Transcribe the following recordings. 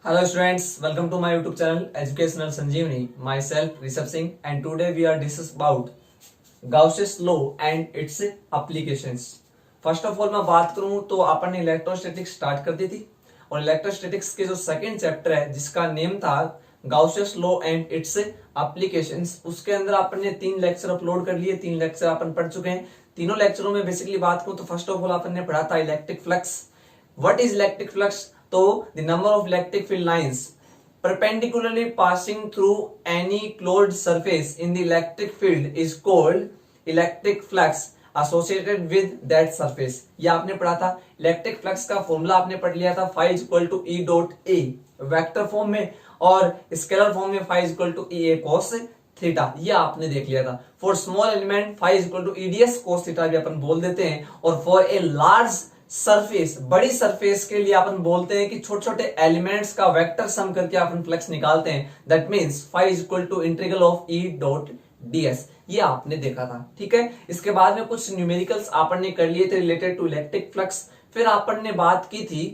Hello students, welcome to my YouTube channel Educational Sanjeevani. Myself Rishabh Singh and today we are discuss about Gauss's law and its applications. First of all मैं बात करूं तो अपन ने electrostatics start कर दी थी और electrostatics के जो सेकंड चैप्टर है जिसका नेम था गाउसेस लॉ एंड इट्स एप्लीकेशंस, उसके अंदर अपन ने 3 लेक्चर अपलोड कर लिए। 3 लेक्चर अपन पढ़ चुके हैं। तीनों लेक्चरों में बेसिकली बात करूं तो फर्स्ट ऑफ ऑल अपन ने पढ़ा था electric flux. What is electric flux? तो the number of electric field lines perpendicularly passing through any closed surface in the electric field is called electric flux associated with that surface। ये आपने पढ़ा था। Electric flux का formula आपने पढ़ लिया था, phi equal to E dot A vector form में और स्केलर फॉर्म में phi equal to EA cos theta, ये आपने देख लिया था। For small element phi equal to EDS cos theta भी अपन बोल देते हैं और फॉर ए लार्ज सरफेस, बड़ी सरफेस के लिए अपन बोलते हैं कि छोटे छोटे एलिमेंट्स का वेक्टर सम करके अपन फ्लक्स निकालते हैं। That means phi is equal to integral of E dot ds, ये आपने देखा था। ठीक है, इसके बाद में कुछ न्यूमेरिकल्स अपन ने कर लिए थे रिलेटेड टू इलेक्ट्रिक फ्लक्स। फिर अपन ने बात की थी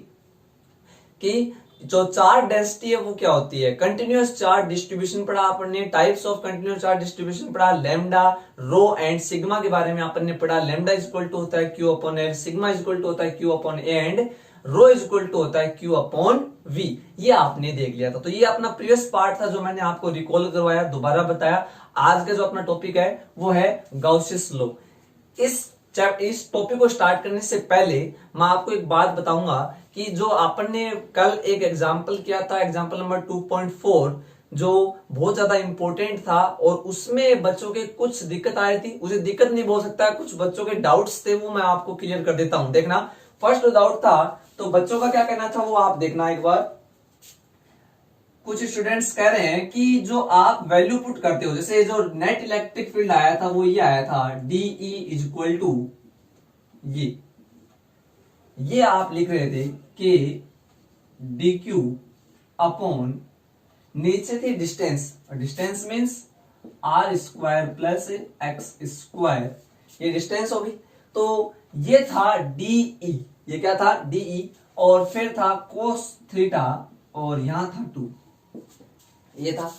कि जो चार्ज डेंसिटी है वो क्या होती है। कंटिन्यूअस चार्ज डिस्ट्रीब्यूशन पढ़ा अपन ने, types of continuous charge distribution पढ़ा, लैम्डा, रो एंड सिग्मा के बारे में अपन ने पढ़ा। लैम्डा इज इक्वल टू होता है Q upon L, sigma is equal to होता है Q upon A and rho is equal to होता है Q अपॉन V। ये आपने देख लिया था। तो ये अपना प्रीवियस पार्ट था जो मैंने आपको रिकॉल करवाया, दोबारा बताया। आज का जो अपना टॉपिक है वो है गाउसेस लॉ। इस टॉपिक को स्टार्ट करने से पहले मैं आपको एक बात बताऊंगा कि जो अपन ने कल एक एग्जाम्पल किया था, एग्जाम्पल नंबर 2.4, जो बहुत ज्यादा इंपॉर्टेंट था और उसमें बच्चों के कुछ दिक्कत आई थी। उसे दिक्कत नहीं बोल सकता, कुछ बच्चों के डाउट्स थे, वो मैं आपको क्लियर कर देता हूं। देखना, फर्स्ट डाउट था तो बच्चों का क्या कहना था वो आप देखना एक बार। कुछ स्टूडेंट्स कह रहे हैं कि जो आप वैल्यू पुट करते हो, जैसे जो नेट इलेक्ट्रिक फील्ड आया था वो ये आया था DE इज इक्वल टू ये आप लिख रहे थे कि DQ अपॉन नीचे थी distance, distance means R square plus x square, ये डिस्टेंस होगी। तो ये था DE, ये क्या था DE, और फिर था cos थीटा और यहां था 2, ये था।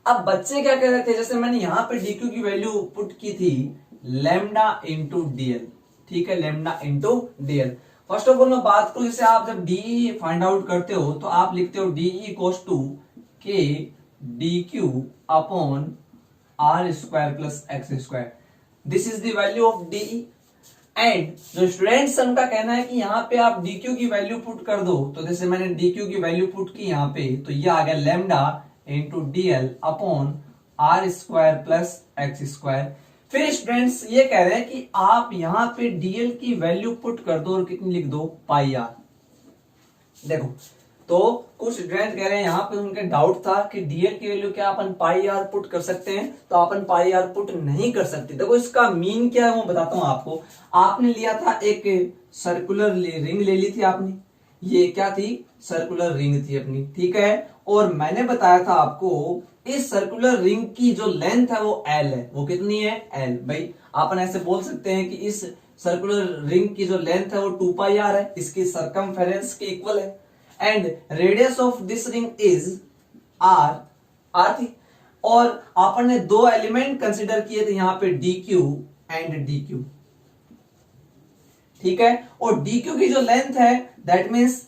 अब बच्चे क्या कह रहे थे, जैसे मैंने यहां पे DQ की वैल्यू पुट की थी लैम्डा इंटू DL। ठीक है, lambda into DL। First of all मैं बात करूं, जैसे आप जब DE फाइंड आउट करते हो तो आप लिखते हो DE equals to K DQ upon R square plus x square. This is the value of DE। And जो स्टूडेंट्स उनका कहना है कि यहाँ पे आप DQ की वैल्यू पुट कर दो, तो जैसे मैंने DQ की वैल्यू पुट की यहाँ पे, तो ये आ गया lambda into DL upon R square plus x square. फिर स्टूडेंट्स ये कह रहे हैं कि आप यहाँ पे DL की वैल्यू पुट कर दो और कितनी लिख दो, पाई आर। देखो, तो कुछ स्टूडेंट कह रहे हैं यहाँ पे उनके डाउट था कि DL की वैल्यू क्या अपन पाई आर पुट कर सकते हैं, तो अपन पाई आर पुट नहीं कर सकते। देखो इसका मीन क्या है वो बताता हूं आपको। आपने लिया था एक सर्कुलर रिंग ले ली थी आपने, ये क्या थी, सर्कुलर रिंग थी अपनी। ठीक है, और मैंने बताया था आपको इस सर्कुलर रिंग की जो लेंथ है वो L है। वो कितनी है, L। भाई अपन ऐसे बोल सकते हैं कि इस सर्कुलर रिंग की जो लेंथ है वो 2 पाई आर है, इसकी सरकमफेरेंस के इक्वल है। And radius of this ring is R थी। और अपन ने 2 एलिमेंट कंसिडर किए थे यहाँ पे, DQ एंड DQ। ठीक है, और DQ की जो लेंथ है दैट मीन्स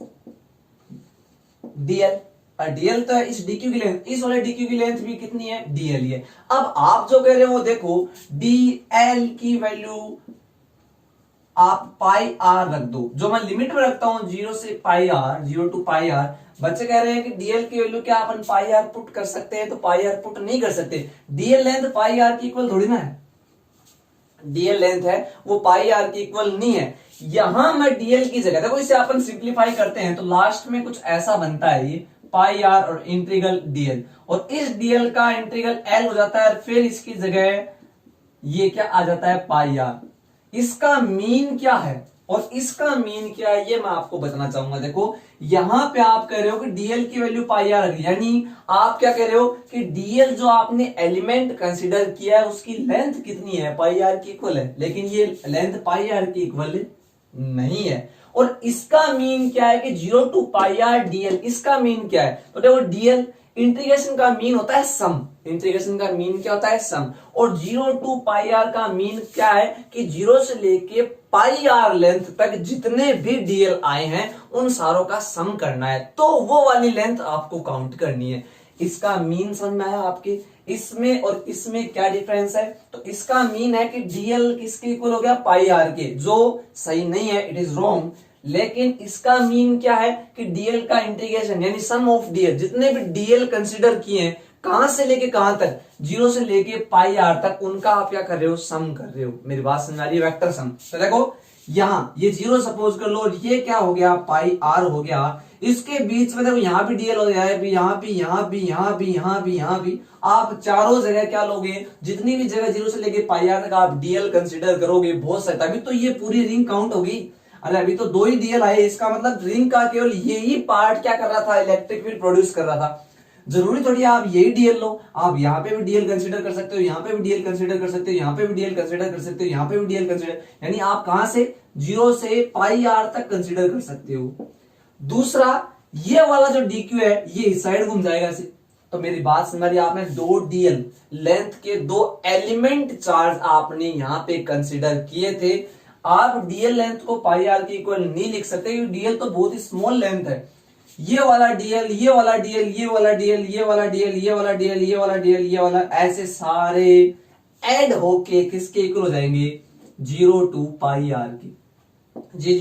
DL, और DL तो है इस DQ की लेंथ, इस वाले DQ की लेंथ भी कितनी है, DL ही है। अब आप जो कह रहे हो देखो, DL की वैल्यू आप पाई आर रख दो, जो मैं लिमिट में रखता हूं 0 से पाई आर, 0 टू पाई आर। बच्चे कह रहे हैं कि DL की वैल्यू क्या अपन पाई आर पुट कर सकते हैं, तो पाई आर पुट नहीं कर सकते। DL लेंथ पाई आर की इक्वल थोड़ी ना है, DL लेंथ है वो पाई आर की इक्वल नहीं है। यहां मैं DL की जगह, देखो इसे अपन सिंप्लीफाई करते हैं तो लास्ट में कुछ ऐसा बनता है, ये पाई आर और इंटीग्रल DL, और इस DL का इंटीग्रल L हो जाता है, फिर इसकी जगह ये क्या आ जाता है, पाई आर। इसका मीन क्या है और इसका मीन क्या है ये मैं आपको बताना चाहूंगा। देखो यहां पे आप कह रहे हो कि DL की वैल्यू पाई आर, यानी आप क्या कह रहे हो कि DL जो आपने एलिमेंट कंसीडर किया है उसकी लेंथ कितनी है, पाई आर की इक्वल है, लेकिन ये लेंथ पाई आर की इक्वल नहीं है। और इसका मीन क्या है कि 0 टू पाई आर डीएल, इसका मीन क्या है? तो देखो डीएल इंटीग्रेशन का मीन होता है सम, इंटीग्रेशन का मीन क्या होता है? सम। और 0 टू पाई आर का मीन क्या है कि 0 से लेके पाई आर लेंथ तक जितने भी डीएल आए हैं उन सारों का सम करना है, तो वो वाली लेंथ आपको काउंट करनी है। इसका मीन समझ में आया आपके? इसमें और इसमें क्या डिफरेंस है? तो इसका मीन है कि डीएल किसके इक्वल हो गया? पाई आर के, जो सही नहीं है, इट इज रॉन्ग। लेकिन इसका मीन क्या है कि डीएल का इंटीग्रेशन यानी सम ऑफ डीएल, जितने भी डीएल कंसीडर किए हैं कहां से लेके कहां तक, 0 से लेके पाई आर तक, उनका आप क्या कर रहे हो? सम कर रहे हो। मेरी बात समझ आ रही है? Vector sum. तो देखो यहां ये 0 सपोज कर लो और ये क्या हो गया? पाई आर हो गया। इसके बीच में देखो यहां भी डीएल हो जाए, यहां भी, यहां भी, यहां भी, यहां भी, यहां भी, आप चारों जगह क्या लोगे? जितनी भी जगह 0 से लेके पाई आर तक आप डीएल कंसीडर करोगे, बहुत सही, तभी तो ये पूरी रिंग काउंट होगी। अरे अभी तो 2 ही डीएल आए, इसका मतलब रिंग का केवल यही पार्ट क्या कर रहा था? इलेक्ट्रिक फील्ड प्रोड्यूस कर रहा था। जरूरी थोड़ी आप यही डीएल लो, आप यहाँ पे भी डीएल कंसीडर कर सकते हो, यहाँ पे भी डीएल कंसीडर कर सकते हो, यहाँ पे भी डीएल कंसीडर कर सकते हो, यहाँ पे भी डीएल कंसीडर, यानी आप कहां से? 0 से पाई आर तक कंसीडर कर सकते हो। दूसरा, ये वाला जो डीक्यू है ये इस साइड घूम जाएगा ऐसे। तो मेरी बात समझ रही है? आपने 2 डीएल लेंथ के 2 एलिमेंट चार्ज आपने यहां पे कंसीडर किए थे। आप डीएल लेंथ को पाई आर के इक्वल नहीं लिख सकते क्योंकि डीएल तो बहुत ही स्मॉल लेंथ है। ये वाला डीएल, ये वाला डीएल, ये वाला डीएल, ये वाला डीएल, ये वाला डीएल, ये वाला डीएल, ये वाला, ऐसे सारे ऐड होके किसके इक्वल हो जाएंगे? 0 टू पाई आर की। जी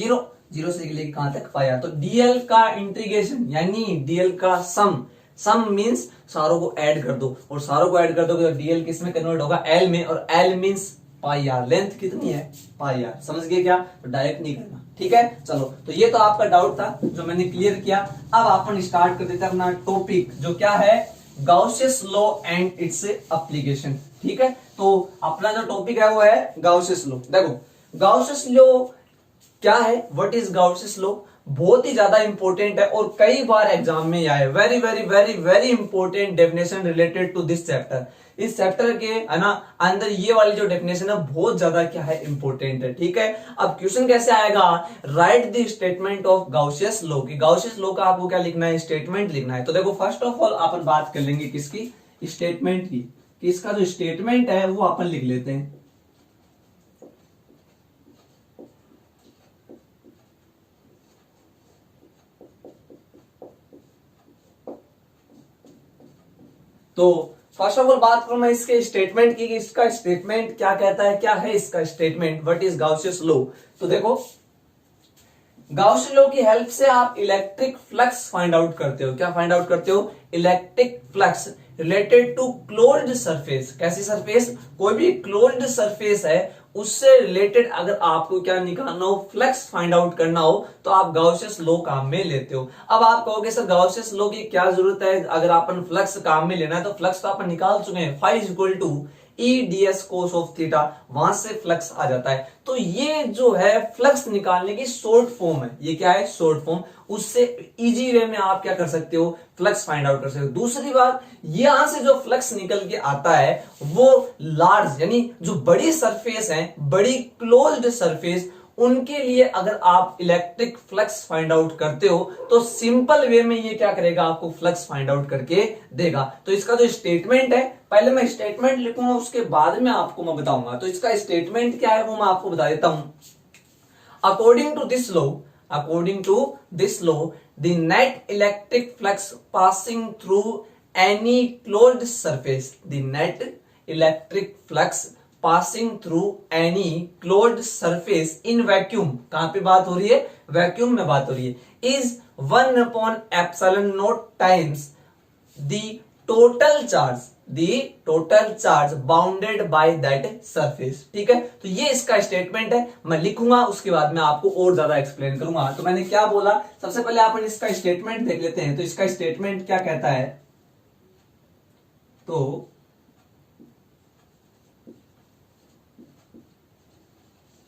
0 से लेके कहां तक? पाई आर। तो डीएल का इंटीग्रेशन यानी डीएल का सम, सम मींस सारों को ऐड कर दो, और सारों को ऐड कर दो तो डीएल किस में कन्वर्ट होगा? एल में, और L means pi R. Length कितनी है? Pi R. समझ गए क्या? तो डायरेक्ट नहीं करना, ठीक है। चलो, तो ये तो आपका डाउट था जो मैंने क्लियर किया। अब अपन स्टार्ट कर देते हैं अपना टॉपिक, जो क्या है? गाउसियस लॉ एंड इट्स एप्लीकेशन। ठीक है, तो अपना जो टॉपिक है वो है गाउसियस लॉ। देखो गाउसियस लॉ क्या है? What is Gauss's law? बहुत ही ज्यादा इंपॉर्टेंट है और कई बार एग्जाम में आया है। Very very very very important definition related to this chapter. इस चैप्टर के है ना अंदर ये वाली जो डेफिनेशन है बहुत ज्यादा क्या है? इंपॉर्टेंट है। ठीक है, अब क्वेश्चन कैसे आएगा? Write the statement of Gauss's law. की गाउसियस लॉ का आपको क्या लिखना है? स्टेटमेंट लिखना है। तो देखो फर्स्ट ऑफ ऑल अपन बात कर लेंगे किसकी? स्टेटमेंट की। इसका जो स्टेटमेंट है वो अपन लिख लेते हैं। तो फर्स्ट ऑफ ऑल बात करूं मैं इसके स्टेटमेंट की कि इसका स्टेटमेंट क्या कहता है, क्या है इसका statement, what is Gauss's law. तो देखो गाउसियस लॉ की हेल्प से आप इलेक्ट्रिक फ्लक्स फाइंड आउट करते हो। क्या फाइंड आउट करते हो? Electric flux related to closed surface. कैसी सरफेस? कोई भी क्लोज्ड सरफेस है उससे रिलेटेड अगर आपको क्या निकालना हो? फ्लक्स फाइंड आउट करना हो तो आप गाउसियस लॉ काम में लेते हो। अब आप कहोगे सर गाउसियस लॉ की क्या जरूरत है? अगर अपन फ्लक्स काम में लेना है तो फ्लक्स तो अपन निकाल चुके हैं, phi is equal to E D S cos of theta, वहां से फ्लक्स आ जाता है। तो ये जो है फ्लक्स निकालने की शॉर्ट फॉर्म है। ये क्या है? Short form. उससे इजी वे में आप क्या कर सकते हो? फ्लक्स फाइंड आउट कर सकते हो। दूसरी बात, यहां से जो फ्लक्स निकल के आता है वो लार्ज यानी जो बड़ी सरफेस है, बड़ी क्लोज्ड सरफेस, उनके लिए अगर आप इलेक्ट्रिक फ्लक्स फाइंड आउट करते हो तो सिंपल वे में ये क्या करेगा? आपको फ्लक्स फाइंड आउट करके देगा। तो इसका जो स्टेटमेंट है, पहले मैं स्टेटमेंट लिखूंगा उसके बाद में आपको मैं बताऊंगा। तो इसका स्टेटमेंट क्या है वो मैं आपको बता देता हूं। According to this law, according to this law, the net electric flux passing through any closed surface, the net electric flux passing through any closed surface in vacuum, कहां पे बात हो रही है? वैक्यूम में बात हो रही है, is 1 upon epsilon naught times the total charge bounded by that surface. ठीक है, तो ये इसका स्टेटमेंट है। मैं लिखूंगा उसके बाद में आपको और ज्यादा एक्सप्लेन करूंगा। तो मैंने क्या बोला? सबसे पहले अपन इसका स्टेटमेंट देख लेते हैं। तो इसका स्टेटमेंट क्या कहता है? तो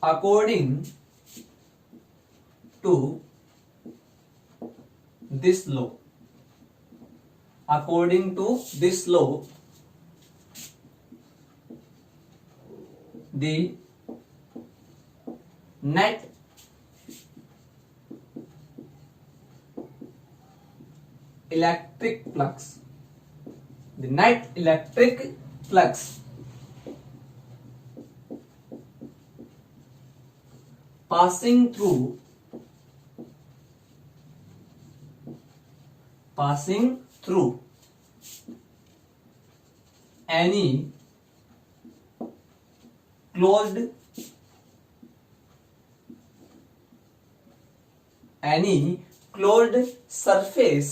according to this law, according to this law, the net electric flux, the net electric flux passing through any closed surface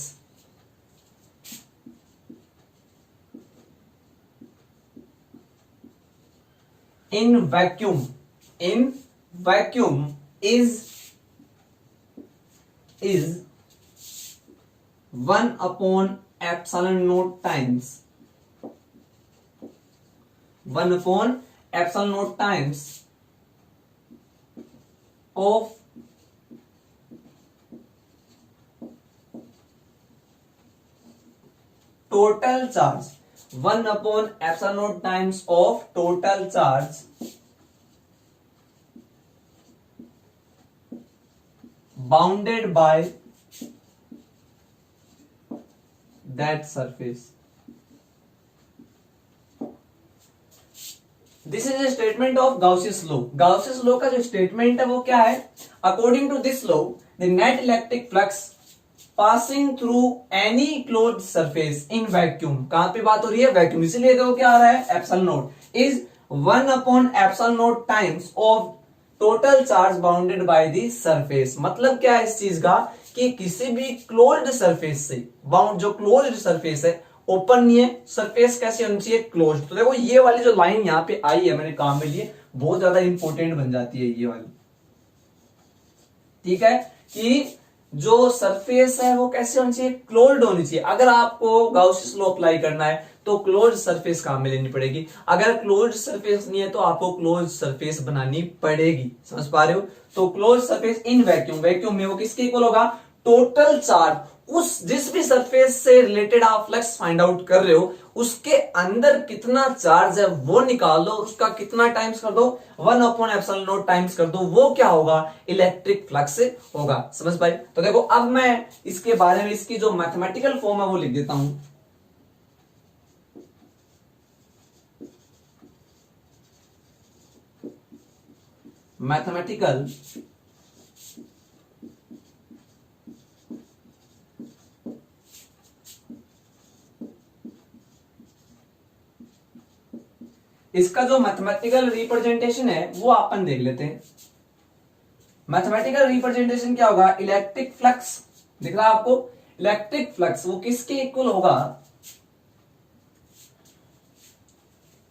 in vacuum is 1 upon epsilon naught times 1 upon epsilon naught times of total charge, 1 upon epsilon naught times of total charge bounded by that surface. This is a statement of Gauss's law. Gauss's law का जो statement है वो क्या है? According to this law the net electric flux passing through any closed surface in vacuum. कहां पे बात हो रही है? वैक्यूम. इसीलिए देखो क्या आ रहा है? Epsilon naught is 1 upon epsilon not times of total charge bounded by the surface. मतलब क्या है इस चीज का कि किसी भी क्लोज्ड सरफेस से बाउंड, जो क्लोज्ड सरफेस है ओपन नहीं है, सरफेस कैसे होनी चाहिए? क्लोज्ड. तो देखो ये वाली जो लाइन यहां पे आई है मैंने काम में लिए, बहुत ज्यादा इंपॉर्टेंट बन जाती है ये वाली. ठीक है कि जो सरफेस है वो कैसे होनी चाहिए? क्लोज्ड होनी चाहिए. अगर आपको गाउसियस लॉ अप्लाई करना है तो क्लोज्ड सरफेस काम में लेनी पड़ेगी. अगर क्लोज्ड सरफेस नहीं है तो आपको क्लोज्ड सरफेस बनानी पड़ेगी. समझ पा रहे हो? तो closed surface in vacuum, vacuum में वो किसके इक्वल होगा? टोटल चार्ज, उस जिस भी सरफेस से रिलेटेड आप फ्लक्स फाइंड आउट कर रहे हो उसके अंदर कितना चार्ज है वो निकाल लो, उसका कितना टाइम्स कर दो? 1 अपॉन एप्सिलॉन नॉट टाइम्स कर दो. वो क्या होगा? इलेक्ट्रिक फ्लक्स होगा. समझ पाए? तो देखो अब मैं इसके बारे में इसकी जो मैथमेटिकल फॉर्म है वो लिख देता हूं. मैथमेटिकल इसका जो मैथमेटिकल रिप्रेजेंटेशन है वो अपन देख लेते हैं. मैथमेटिकल रिप्रेजेंटेशन क्या होगा? इलेक्ट्रिक फ्लक्स दिख रहा है आपको? इलेक्ट्रिक फ्लक्स वो किसके इक्वल होगा?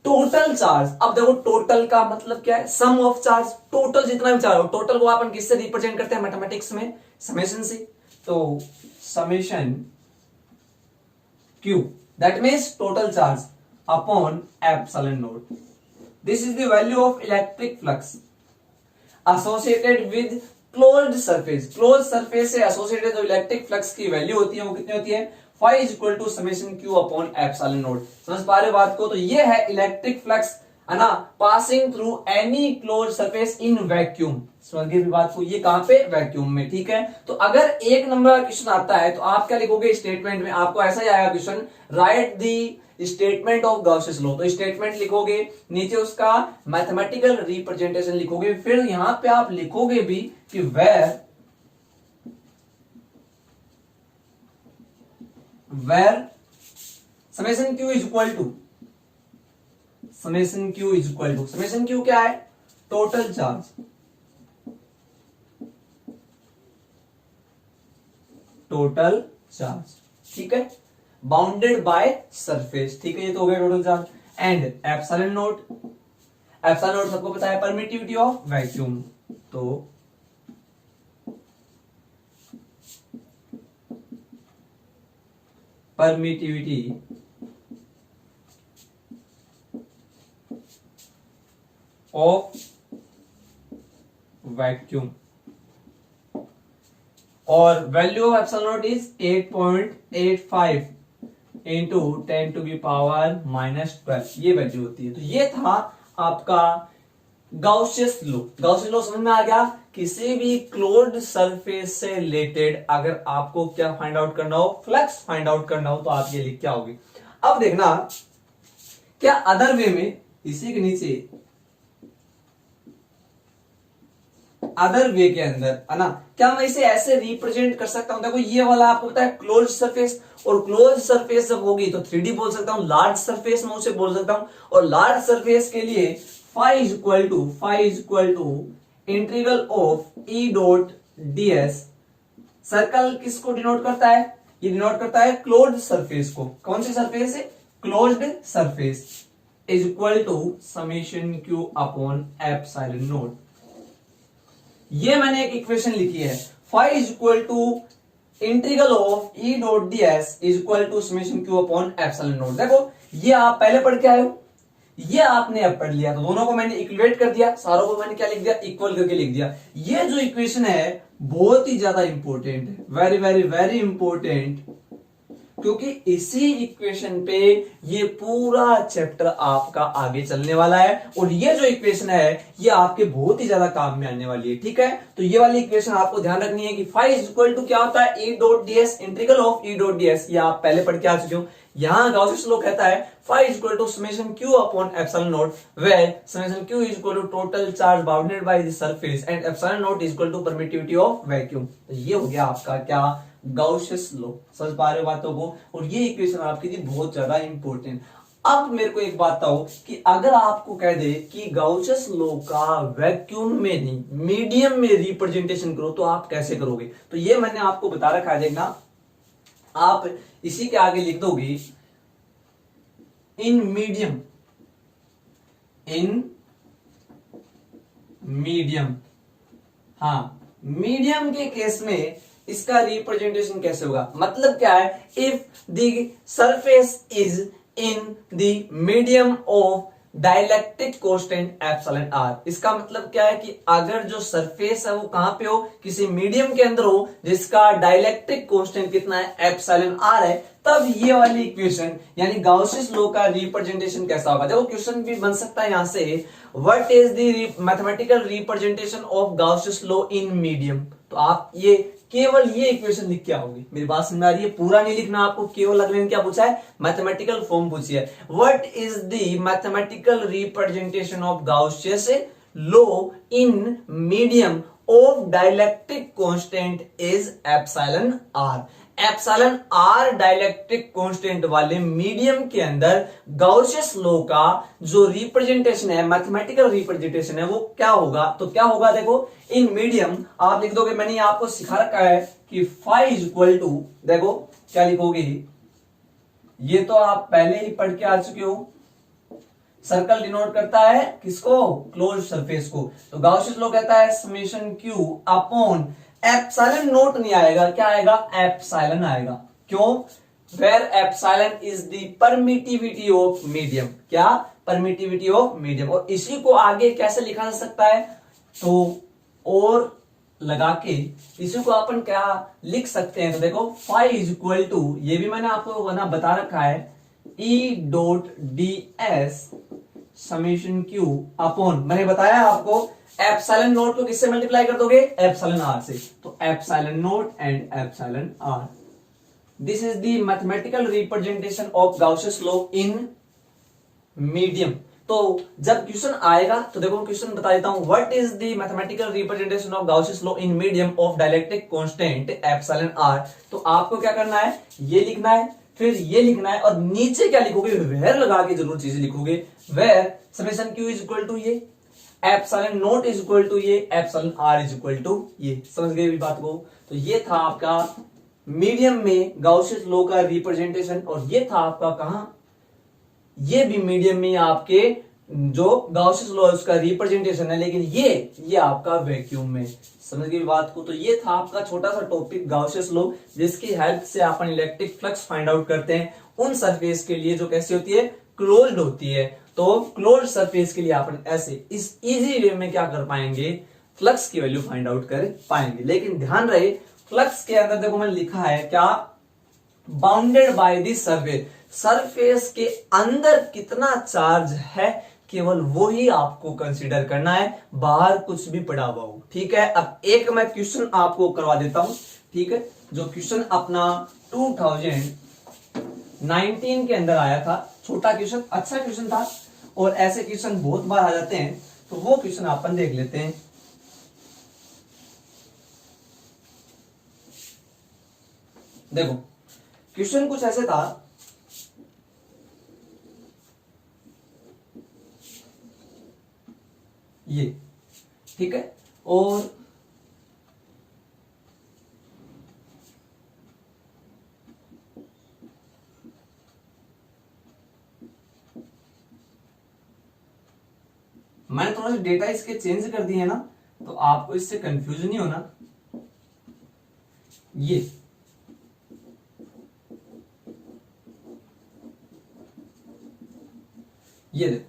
Total charge. अब देखो टोटल का मतलब क्या है? सम ऑफ चार्ज. टोटल जितना भी चार्ज हो, टोटल को अपन किससे रिप्रेजेंट करते हैं मैथमेटिक्स में? समेशन से. तो summation Q, that means total charge upon epsilon naught. This is the value of electric flux associated with closed surface. Closed surface से associated जो electric flux की वैल्यू होती है वो कितनी होती है? phi is equal to summation q upon epsilon naught. समझ पा रहे हो बात को? तो ये है इलेक्ट्रिक फ्लक्स, है ना, passing through any closed surface in vacuum. समझ गए भी बात को? ये कहां पे? वैक्यूम में. ठीक है. तो अगर 1 नंबर का क्वेश्चन आता है तो आप क्या लिखोगे स्टेटमेंट में? आपको ऐसा ही आएगा question, write the statement of Gauss's law. तो स्टेटमेंट लिखोगे, नीचे उसका मैथमेटिकल रिप्रेजेंटेशन लिखोगे, फिर यहां पे आप लिखोगे भी कि where summation Q is equal to, summation Q is equal to, summation Q क्या है? Total charge, total charge. ठीक है. Bounded by surface. ठीक है, ये तो हो गया total charge. And epsilon naught, epsilon naught सबको पता है परमिटिविटी ऑफ वैक्यूम. तो परमिटिविटी ऑफ वैक्यूम और value of epsilon naught is 8.85 into 10 to the power -12. ये वैल्यू होती है. तो ये था आपका गाउसियस लॉ. गाउसियस लॉ समझ में आ गया किसी भी क्लोज्ड सरफेस से रिलेटेड अगर आपको क्या फाइंड आउट करना हो, फ्लक्स फाइंड आउट करना हो, तो आप ये लिख के आओगे। अब देखना क्या अदर वे में, इसी के नीचे अदर वे के अंदर है ना, क्या मैं इसे ऐसे रिप्रेजेंट कर सकता हूं? देखो ये वाला आपको पता है क्लोज सरफेस, और क्लोज सरफेस जब होगी तो 3D बोल सकता हूं, लार्ज सरफेस में उसे बोल सकता हूं। और लार्ज सरफेस के लिए phi is equal to integral of E dot ds। Circle किसको डिनोट करता है? ये डिनोट करता है क्लोज्ड सरफेस को। कौन सी सरफेस है? Closed surface. Is equal to summation q upon epsilon naught. ये मैंने एक इक्वेशन लिखी है, phi is equal to integral of E dot ds is equal to summation q upon epsilon naught. देखो ये आप पहले पढ़ के आए हो, ये आपने अब पढ़ लिया, तो दोनों को मैंने इक्वेट कर दिया, सारों को मैंने क्या लिख दिया? इक्वल करके लिख दिया। ये जो इक्वेशन है बहुत ही ज्यादा इंपॉर्टेंट है, वेरी वेरी वेरी इंपॉर्टेंट, क्योंकि इसी इक्वेशन पे ये पूरा चैप्टर आपका आगे चलने वाला है। और ये जो इक्वेशन है ये आपके बहुत ही ज्यादा काम में आने वाली है, ठीक है। तो ये वाली इक्वेशन आपको ध्यान रखनी है कि फाई इज इक्वल टू क्या होता है? ई dot ds, integral of E dot ds। ये आप पहले पढ़ के आ चुके हो। यहां गॉसियस लॉ कहता है phi is equal to summation q upon epsilon naught, where summation q is equal to total charge bounded by the surface and epsilon note is equal to permittivity of vacuum. तो ये हो गया आपका क्या? Gauss's law. समझ पा रहे हो बातों को? और ये इक्वेशन आपके लिए बहुत ज्यादा इंपॉर्टेंट। अब मेरे को एक बात बताओ कि अगर आपको कह दे कि गॉसियस लॉ का वैक्यूम में नहीं मीडियम में रिप्रेजेंटेशन करो, तो आप कैसे करोगे? तो ये मैंने आपको बता रखा है, देखना आप इसी के आगे लिख दोगे इन मीडियम। हाँ, मीडियम के केस में इसका रिप्रेजेंटेशन कैसे होगा? मतलब क्या है? If the surface is in the medium of dielectric constant epsilon R. इसका मतलब क्या है कि अगर जो सरफेस है वो कहां पे हो? किसी मीडियम के अंदर हो जिसका डाइलेक्ट्रिक कांस्टेंट कितना है? एप्सिलॉन आर है। तब ये वाली इक्वेशन यानी गॉसियस लॉ का रिप्रेजेंटेशन कैसा होगा? देखो क्वेश्चन भी बन सकता है यहां से, what is the mathematical representation of Gauss's law in medium. तो आप ये केवल ये इक्वेशन लिख के आओगे। मेरी बात समझ आ रही है? पूरा नहीं लिखना आपको, केवल अगले ने क्या पूछा है? मैथमेटिकल फॉर्म पूछी है। What is the mathematical representation of Gauss's law in medium of dielectric constant is epsilon r. Epsilon r dielectric constant वाले मीडियम के अंदर गॉसियस लॉ का जो रिप्रेजेंटेशन है, मैथमेटिकल रिप्रेजेंटेशन है, वो क्या होगा? तो क्या होगा? देखो इन मीडियम आप लिख दोगे, मैंने आपको सिखा रखा है कि फाई इज इक्वल टू, देखो क्या लिखोगे, ये तो आप पहले ही पढ़ के आ चुके हो। सर्कल डिनोट करता है किसको? क्लोज सरफेस को। तो गॉसियस लॉ कहता है summation q upon epsilon nought नहीं आएगा, क्या आएगा? एप्सिलॉन आएगा। क्यों? Where epsilon is the permittivity of medium. क्या? Permittivity of medium. और इसी को आगे कैसे लिखा जा सकता है? तो और लगा के इसी को अपन क्या लिख सकते हैं? तो देखो फाई इज इक्वल टू, ये भी मैंने आपको बता रखा है, ई dot ds summation q upon, मैंने बताया आपको एप्सिलॉन नोट को किससे मल्टीप्लाई कर दोगे? एप्सिलॉन आर से। तो epsilon nought and epsilon r, this is the mathematical representation of Gauss's law in medium. तो जब क्वेश्चन आएगा तो देखो क्वेश्चन बता देता हूं, what is the mathematical representation of Gauss's law in medium of dielectric constant epsilon r. तो आपको क्या करना है? ये लिखना है, फिर ये लिखना है, और नीचे क्या लिखोगे? वेयर लगा के जरूर चीजें लिखोगे। Where summation q is equal to ये, epsilon note is equal to ये, epsilon r is equal to ये। समझ गए बात को? तो ये था आपका मीडियम में गॉसियस लॉ का रिप्रेजेंटेशन, और ये था आपका कहां? ये भी मीडियम में आपके जो गॉसियस लॉ उसका रिप्रेजेंटेशन है, लेकिन ये आपका वैक्यूम में। समझ गई बात को? तो ये था आपका छोटा सा टॉपिक गॉसियस लॉ, जिसकी हेल्प से अपन इलेक्ट्रिक फ्लक्स फाइंड आउट करते हैं उन सरफेस के लिए जो कैसी होती है? क्लोज्ड होती है। तो क्लोज्ड सरफेस के लिए अपन ऐसे इस इजी वे में क्या कर पाएंगे? फ्लक्स की वैल्यू फाइंड आउट कर पाएंगे। लेकिन ध्यान रहे फ्लक्स के अंदर देखो मैंने लिखा है क्या? Bounded by the surface. Surface के अंदर कितना चार्ज है केवल वो ही आपको कंसीडर करना है, बाहर कुछ भी पड़ा हुआ हो। ठीक है, अब एक मैं क्वेश्चन आपको करवा देता हूं। ठीक है, जो क्वेश्चन अपना 2019 के अंदर आया था, छोटा क्वेश्चन, अच्छा क्वेश्चन था, और ऐसे क्वेश्चन बहुत बार आ जाते हैं, तो वो क्वेश्चन अपन देख लेते हैं। देखो क्वेश्चन कुछ ऐसे था, ये, ठीक है, और मैंने थोड़ा सा डेटा इसके चेंज कर दिए हैं ना, तो आपको इससे कंफ्यूजन नहीं होना। ये देखो,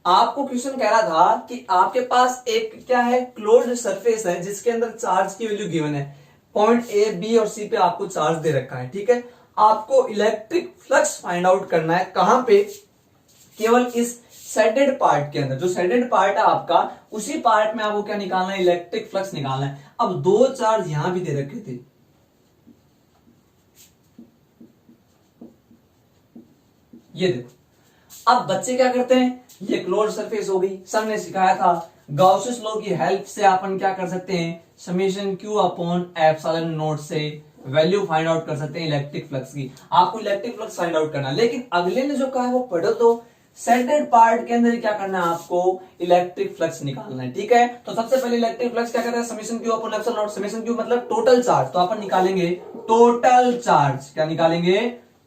आपको क्वेश्चन कह रहा था कि आपके पास एक क्या है, क्लोज्ड सरफेस है जिसके अंदर चार्ज की वैल्यू गिवन है, पॉइंट ए बी और सी पे आपको चार्ज दे रखा है। ठीक है, आपको इलेक्ट्रिक फ्लक्स फाइंड आउट करना है, कहां पे, केवल इस शेडेड पार्ट के अंदर। जो शेडेड पार्ट है आपका, उसी पार्ट में आपको क्या निकालना है, इलेक्ट्रिक फ्लक्स निकालना है। अब दो चार्ज यहां भी दे रखे थे, ये देखो। अब बच्चे क्या करते हैं, ये क्लोज सरफेस हो गई, सर ने सिखाया था गाउसियस लॉ की हेल्प से अपन क्या कर सकते हैं, summation Q upon epsilon not से वैल्यू फाइंड आउट कर सकते हैं इलेक्ट्रिक फ्लक्स की। आपको इलेक्ट्रिक फ्लक्स फाइंड आउट करना है, लेकिन अगले ने जो कहा है वो पढ़ो, तो शेडेड पार्ट के अंदर क्या करना है, आपको इलेक्ट्रिक फ्लक्स निकालना है। ठीक है, तो सबसे पहले इलेक्ट्रिक फ्लक्स क्या करता है, summation Q upon epsilon not. Summation Q मतलब टोटल चार्ज, तो अपन निकालेंगे टोटल चार्ज। क्या निकालेंगे,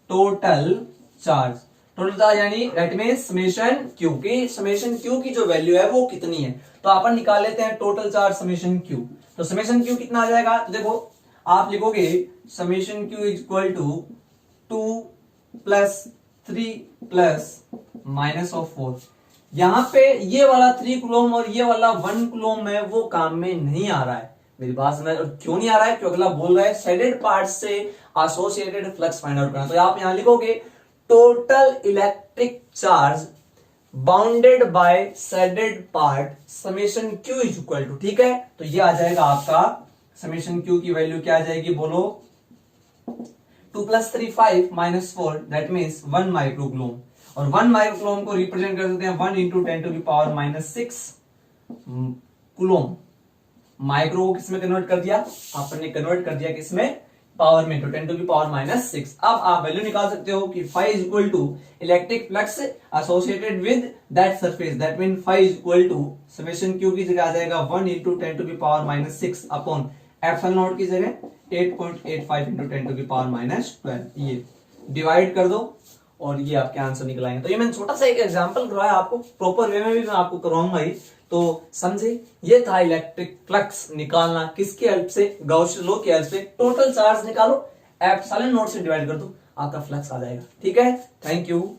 टोटल चार्ज। टोटल चार्ज यानी दैट मींस समेशन क्यू की, समेशन क्यू की जो वैल्यू है वो कितनी है, तो अपन निकाल लेते हैं टोटल चार्ज समेशन क्यू। तो समेशन क्यू कितना आ जाएगा, तो देखो आप लिखोगे summation Q is equal to 2 plus 3 plus minus of 4। यहां पे ये वाला 3 कूलम और ये वाला 1 कूलम है, वो काम में नहीं आ रहा है। मेरी बात समझ, और क्यों नहीं आ रहा है, क्योंकि अगला बोल रहा है शेडेड पार्ट से एसोसिएटेड फ्लक्स फाइंड आउट करना। तो आप यहां लिखोगे total electric charge bounded by shaded part summation Q is equal to. ठीक है, तो ये आ जाएगा आपका समेशन क्यू की वैल्यू क्या आ जाएगी, बोलो 2 plus 3 5 minus 4 that means 1 microcoulomb. और 1 माइक्रोकूलम को रिप्रेजेंट कर सकते हैं 1 into 10 to the power minus 6 coulomb. Micro को किसमें कन्वर्ट कर दिया, आपने कन्वर्ट कर दिया किसमें, पावर में, तो 10 टू द पावर माइनस 6। अब आप वैल्यू निकाल सकते हो कि phi is equal to electric flux associated with that surface, that mean phi is equal to summation Q की जगह आ जाएगा 1 into 10 to the power minus 6 upon epsilon naught की जगह 8.85 into 10 to the power minus 12। ये divide कर दो और ये आपके आंसर निकल आएंगे। तो ये मैंने छोटा सा एक एग्जांपल करवाया, आपको प्रॉपर वे में भी मैं आपको करवाऊंगा ही, तो समझे। ये था इलेक्ट्रिक फ्लक्स निकालना, किसकी हेल्प से, गाउस लॉ की हेल्प से। टोटल चार्ज निकालो, एप्सिलॉन नॉट से डिवाइड कर दो, आपका फ्लक्स आ जाएगा। ठीक है, थैंक यू।